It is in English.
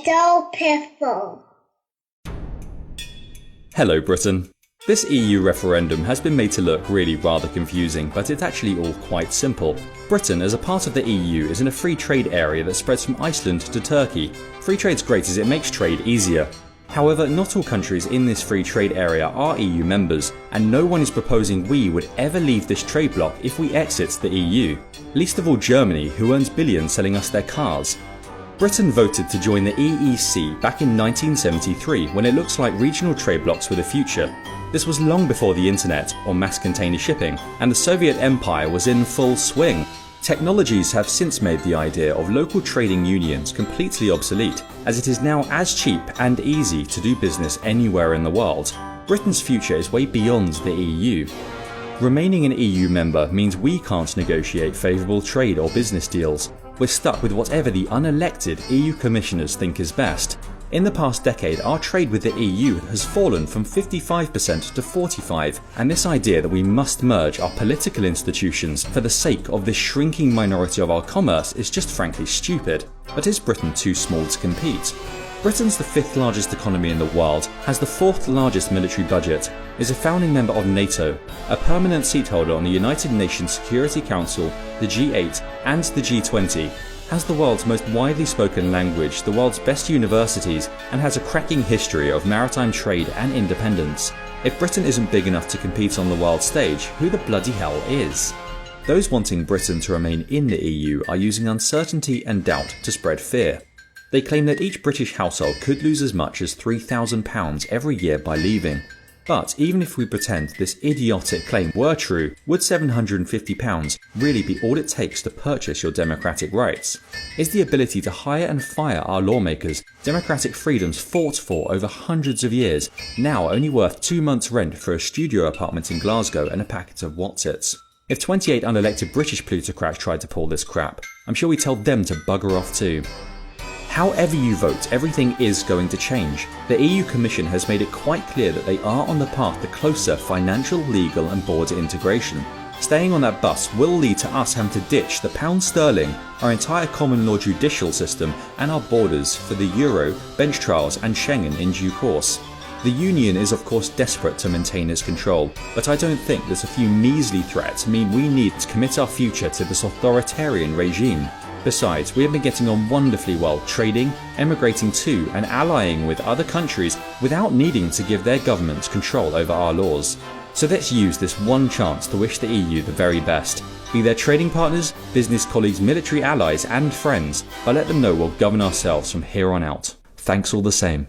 Little Piffle. Hello Britain. This EU referendum has been made to look really rather confusing, but it's actually all quite simple. Britain, as a part of the EU, is in a free trade area that spreads from Iceland to Turkey. Free trade's great as it makes trade easier. However, not all countries in this free trade area are EU members, and no one is proposing we would ever leave this trade bloc if we exit the EU. Least of all Germany, who earns billions selling us their cars. Britain voted to join the EEC back in 1973 when it looks like regional trade blocs were the future. This was long before the internet or mass container shipping, and the Soviet Empire was in full swing. Technologies have since made the idea of local trading unions completely obsolete, as it is now as cheap and easy to do business anywhere in the world. Britain's future is way beyond the EU. Remaining an EU member means we can't negotiate favourable trade or business deals. We're stuck with whatever the unelected EU commissioners think is best. In the past decade, our trade with the EU has fallen from 55% to 45%, and this idea that we must merge our political institutions for the sake of this shrinking minority of our commerce is just frankly stupid. But is Britain too small to compete? Britain's the 5th largest economy in the world, has the 4th largest military budget, is a founding member of NATO, a permanent seat holder on the United Nations Security Council, the G8 and the G20, has the world's most widely spoken language, the world's best universities, and has a cracking history of maritime trade and independence. If Britain isn't big enough to compete on the world stage, who the bloody hell is? Those wanting Britain to remain in the EU are using uncertainty and doubt to spread fear. They claim that each British household could lose as much as £3,000 every year by leaving. But even if we pretend this idiotic claim were true, would £750 really be all it takes to purchase your democratic rights? Is the ability to hire and fire our lawmakers, democratic freedoms fought for over hundreds of years, now only worth 2 months' rent for a studio apartment in Glasgow and a packet of Wotsits? If 28 unelected British plutocrats tried to pull this crap, I'm sure we'd tell them to bugger off too. However you vote, everything is going to change. The EU Commission has made it quite clear that they are on the path to closer financial, legal and border integration. Staying on that bus will lead to us having to ditch the pound sterling, our entire common law judicial system and our borders for the euro, bench trials and Schengen in due course. The Union is of course desperate to maintain its control, but I don't think that a few measly threats mean we need to commit our future to this authoritarian regime. Besides, we have been getting on wonderfully well trading, emigrating to and allying with other countries without needing to give their governments control over our laws. So let's use this one chance to wish the EU the very best. Be their trading partners, business colleagues, military allies and friends, but let them know we'll govern ourselves from here on out. Thanks all the same.